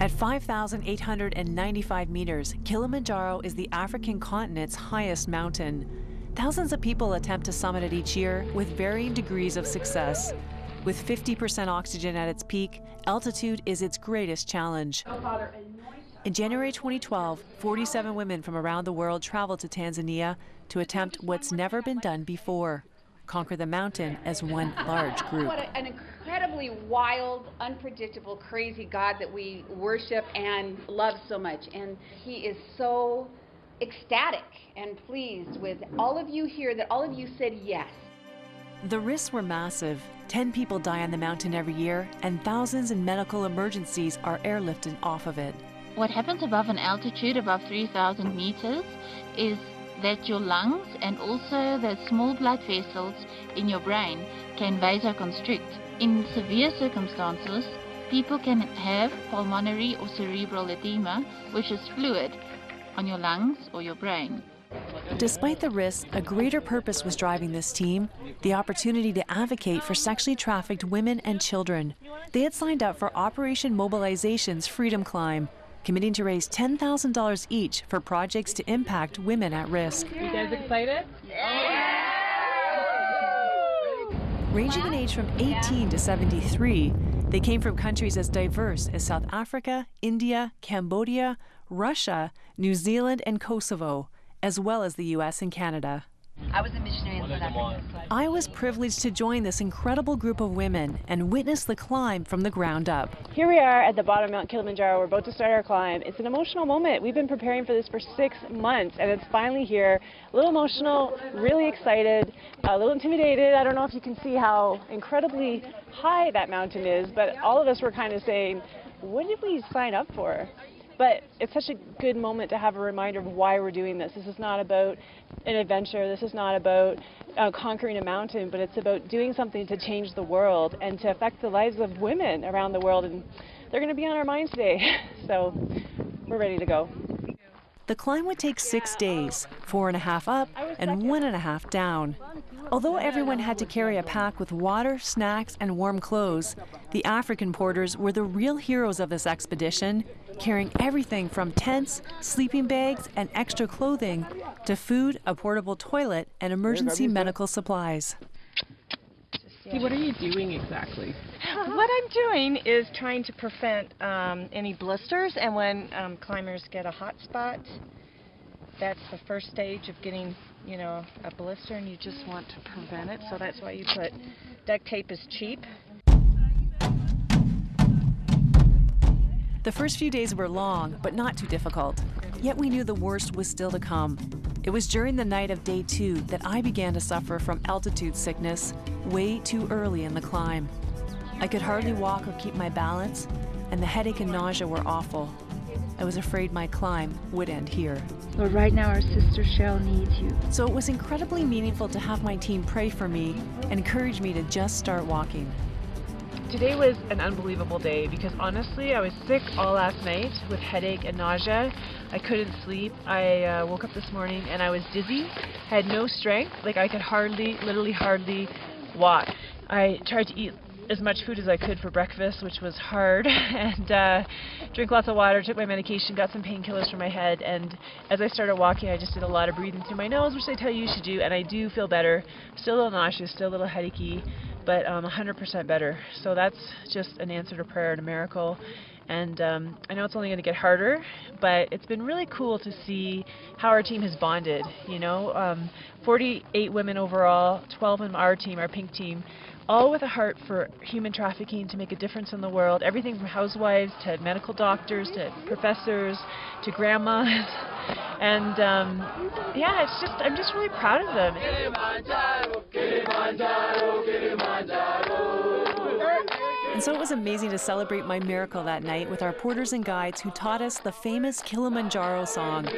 At 5,895 meters, Kilimanjaro is the African continent's highest mountain. Thousands of people attempt to summit it each year with varying degrees of success. With 50% oxygen at its peak, altitude is its greatest challenge. In January 2012, 47 women from around the world traveled to Tanzania to attempt what's never been done before: conquer the mountain as one large group. What an incredibly wild, unpredictable, crazy God that we worship and love so much. And he is so ecstatic and pleased with all of you here, that all of you said yes. The risks were massive. 10 people die on the mountain every year, and thousands in medical emergencies are airlifted off of it. What happens above an altitude above 3,000 meters is that your lungs and also the small blood vessels in your brain can vasoconstrict. In severe circumstances, people can have pulmonary or cerebral edema, which is fluid on your lungs or your brain. Despite the risks, a greater purpose was driving this team: the opportunity to advocate for sexually trafficked women and children. They had signed up for Operation Mobilization's Freedom Climb, committing to raise $10,000 each for projects to impact women at risk. You guys excited? Yeah! Ranging in age from 18 to 73, they came from countries as diverse as South Africa, India, Cambodia, Russia, New Zealand, and Kosovo, as well as the US and Canada. I was a missionary in South Africa. I was privileged to join this incredible group of women and witness the climb from the ground up. Here we are at the bottom of Mount Kilimanjaro. We're about to start our climb. It's an emotional moment. We've been preparing for this for 6 months, and it's finally here. A little emotional, really excited, a little intimidated. I don't know if you can see how incredibly high that mountain is, but all of us were kind of saying, what did we sign up for? But it's such a good moment to have a reminder of why we're doing this. This is not about an adventure. This is not about conquering a mountain, but it's about doing something to change the world and to affect the lives of women around the world. And they're going to be on our minds today. So we're ready to go. The climb would take 6 days, 4.5 up and 1.5 down. Although everyone had to carry a pack with water, snacks, and warm clothes, the African porters were the real heroes of this expedition, carrying everything from tents, sleeping bags, and extra clothing to food, a portable toilet, and emergency medical supplies. See, what are you doing exactly? What I'm doing is trying to prevent any blisters, and when climbers get a hot spot, that's the first stage of getting, you know, a blister, and you just want to prevent it. So that's why you put duct tape is cheap. The first few days were long, but not too difficult. Yet we knew the worst was still to come. It was during the night of day 2 that I began to suffer from altitude sickness way too early in the climb. I could hardly walk or keep my balance, and the headache and nausea were awful. I was afraid my climb would end here. But right now our sister Cheryl needs you. So it was incredibly meaningful to have my team pray for me and encourage me to just start walking. Today was an unbelievable day because honestly I was sick all last night with headache and nausea. I couldn't sleep. I woke up this morning and I was dizzy, had no strength, like I could literally hardly walk. I tried to eat as much food as I could for breakfast, which was hard, and drink lots of water, took my medication, got some painkillers for my head, and as I started walking I just did a lot of breathing through my nose, which they tell you should do, and I do feel better. Still a little nauseous, still a little headachy, but 100% better. So that's just an answer to prayer and a miracle. And I know it's only going to get harder, but it's been really cool to see how our team has bonded. You know, 48 women overall, 12 in our team, our pink team, all with a heart for human trafficking, to make a difference in the world. Everything from housewives to medical doctors to professors to grandmas. And yeah, it's just, I'm just really proud of them. Kilimanjaro, Kilimanjaro, Kilimanjaro. And so it was amazing to celebrate my miracle that night with our porters and guides who taught us the famous Kilimanjaro song,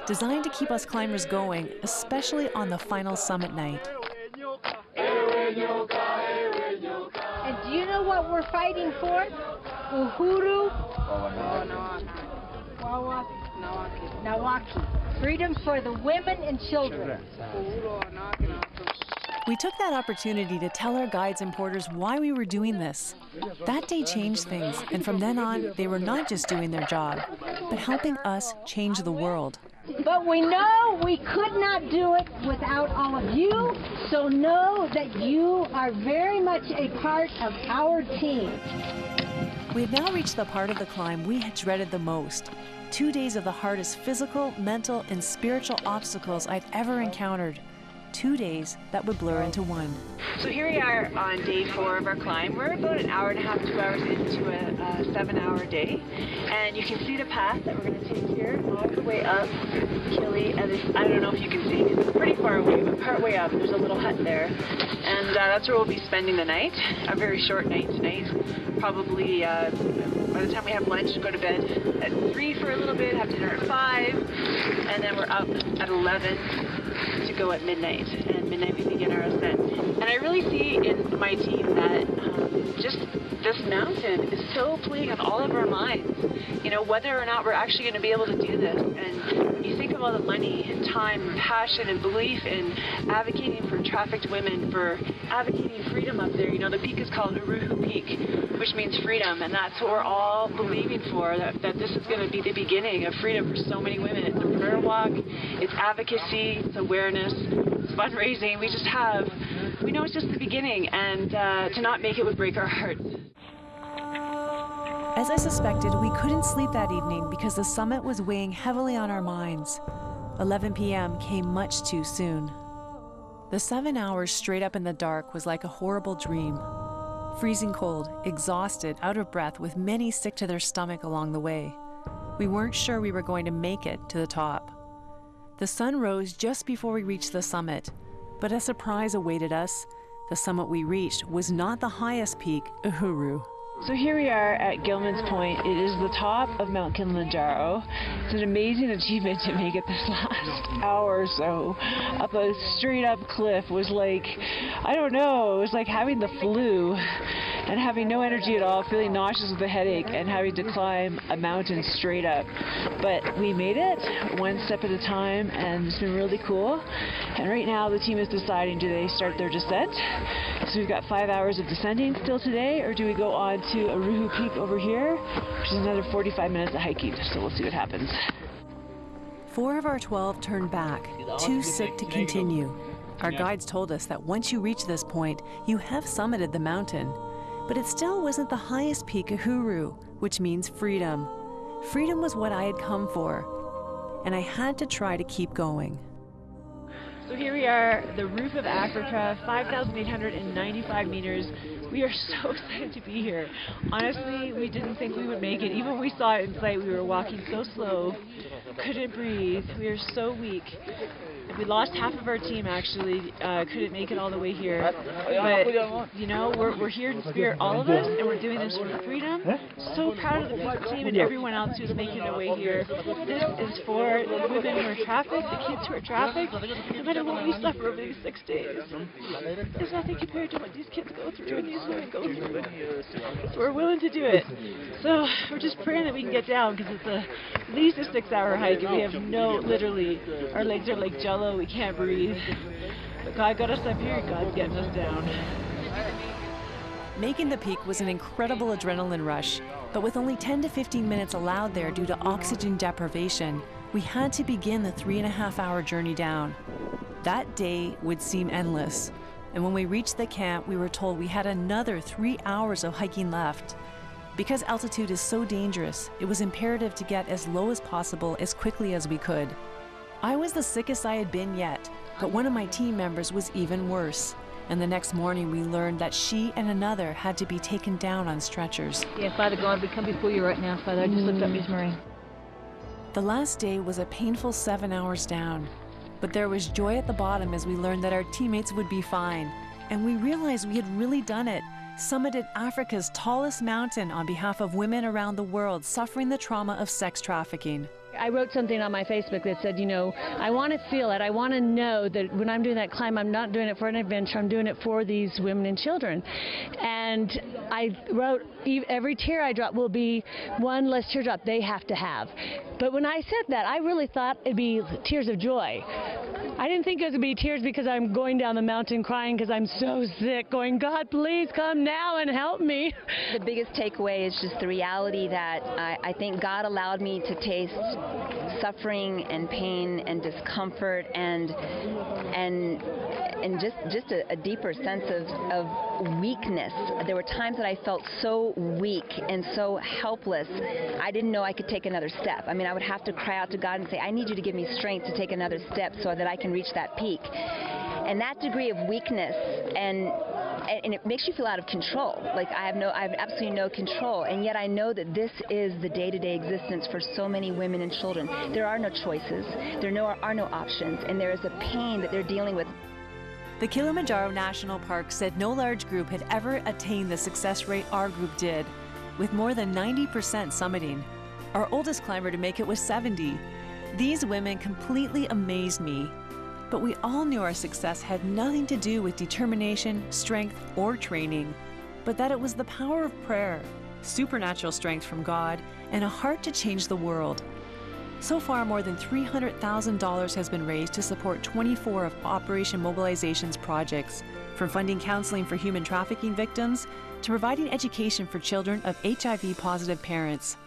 designed to keep us climbers going, especially on the final summit night. And do you know what we're fighting for? Uhuru Nawaki. Freedom for the women and children. We took that opportunity to tell our guides and porters why we were doing this. That day changed things, and from then on, they were not just doing their job, but helping us change the world. But we know we could not do it without all of you, so know that you are very much a part of our team. We have now reached the part of the climb we had dreaded the most. 2 days of the hardest physical, mental, and spiritual obstacles I'd ever encountered. 2 days that would blur into one. So here we are on day 4 of our climb. We're about an hour and a half, 2 hours into a 7-hour day. And you can see the path that we're going to take here all the way up Kili. And I don't know if you can see, it's pretty far away, but part way up, there's a little hut there. And that's where we'll be spending the night. A very short night tonight. Probably by the time we have lunch, go to bed at 3 for a little bit, have dinner at 5, and then we're up at 11 to go at midnight. And midnight we begin our ascent. And I really see in my team that just this mountain is so playing on all of our minds. You know, whether or not we're actually going to be able to do this. And you think of all the money and time and passion and belief in advocating for trafficked women, for advocating freedom up there. You know, the peak is called Uruhu Peak, which means freedom, and that's what we're all believing for, that this is going to be the beginning of freedom for so many women. It's a prayer walk, it's advocacy, it's awareness, it's fundraising. We know it's just the beginning, and to not make it would break our hearts. As I suspected, we couldn't sleep that evening because the summit was weighing heavily on our minds. 11 p.m. came much too soon. The 7 hours straight up in the dark was like a horrible dream. Freezing cold, exhausted, out of breath, with many sick to their stomach along the way. We weren't sure we were going to make it to the top. The sun rose just before we reached the summit, but a surprise awaited us. The summit we reached was not the highest peak, Uhuru. So here we are at Gilman's Point. It is the top of Mount Kilimanjaro. It's an amazing achievement to make it this last hour or so up a straight up cliff. Was like, I don't know, it was like having the flu and having no energy at all, feeling nauseous with a headache, and having to climb a mountain straight up. But we made it one step at a time, and it's been really cool. And right now the team is deciding, do they start their descent? So we've got 5 hours of descending still today, or do we go on to Uruhu Peak over here, which is another 45 minutes of hiking, so we'll see what happens. 4 of our 12 turned back, too sick to continue. Our guides told us that once you reach this point, you have summited the mountain. But it still wasn't the highest peak, Uhuru, which means freedom. Freedom was what I had come for, and I had to try to keep going. So here we are, the roof of Africa, 5,895 meters. We are so excited to be here. Honestly, we didn't think we would make it. Even when we saw it in sight, we were walking so slow, couldn't breathe. We were so weak. We lost half of our team, actually. Couldn't make it all the way here. But, you know, we're here in spirit, all of us, and we're doing this for freedom. So proud of the team and everyone else who's making their way here. This is for the women who are trafficked, the kids who are trafficked, no matter what we suffer over these 6 days. There's nothing compared to what these kids go through and these women go through. So we're willing to do it. So we're just praying that we can get down, because it's at least a 6-hour hike, and we have literally, our legs are like jello. We can't breathe. But God got us up here, God's getting us down. Making the peak was an incredible adrenaline rush, but with only 10 to 15 minutes allowed there due to oxygen deprivation, we had to begin the 3.5-hour journey down. That day would seem endless, and when we reached the camp, we were told we had another 3 hours of hiking left. Because altitude is so dangerous, it was imperative to get as low as possible as quickly as we could. I was the sickest I had been yet, but one of my team members was even worse. And the next morning we learned that she and another had to be taken down on stretchers. Yeah, Father God, we come before you right now, Father. I just lift up Miss Marie. The last day was a painful 7 hours down, but there was joy at the bottom as we learned that our teammates would be fine. And we realized we had really done it, summited Africa's tallest mountain on behalf of women around the world suffering the trauma of sex trafficking. I wrote something on my Facebook that said, you know, I want to feel it. I want to know that when I'm doing that climb, I'm not doing it for an adventure. I'm doing it for these women and children. And I wrote, every tear I drop will be one less teardrop they have to have. But when I said that, I really thought it'd be tears of joy. I didn't think it was going to be tears because I'm going down the mountain crying because I'm so sick, going, God, please come now and help me. The biggest takeaway is just the reality that I think God allowed me to taste suffering and pain and discomfort and just a deeper sense of weakness. There were times that I felt so weak and so helpless, I didn't know I could take another step. I mean, I would have to cry out to God and say, I need you to give me strength to take another step so that I can reach that peak. And that degree of weakness and it makes you feel out of control. Like I have absolutely no control, and yet I know that this is the day-to-day existence for so many women and children. There are no choices, there are no options, and there is a pain that they're dealing with. The Kilimanjaro National Park said no large group had ever attained the success rate our group did, with more than 90% summiting. Our oldest climber to make it was 70. These women completely amazed me. But we all knew our success had nothing to do with determination, strength, or training, but that it was the power of prayer, supernatural strength from God, and a heart to change the world. So far, more than $300,000 has been raised to support 24 of Operation Mobilization's projects, from funding counseling for human trafficking victims to providing education for children of HIV-positive parents.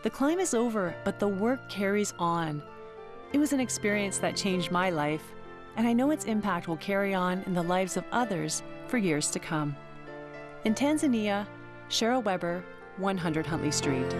The climb is over, but the work carries on. It was an experience that changed my life, and I know its impact will carry on in the lives of others for years to come. In Tanzania, Cheryl Weber, 100 Huntley Street.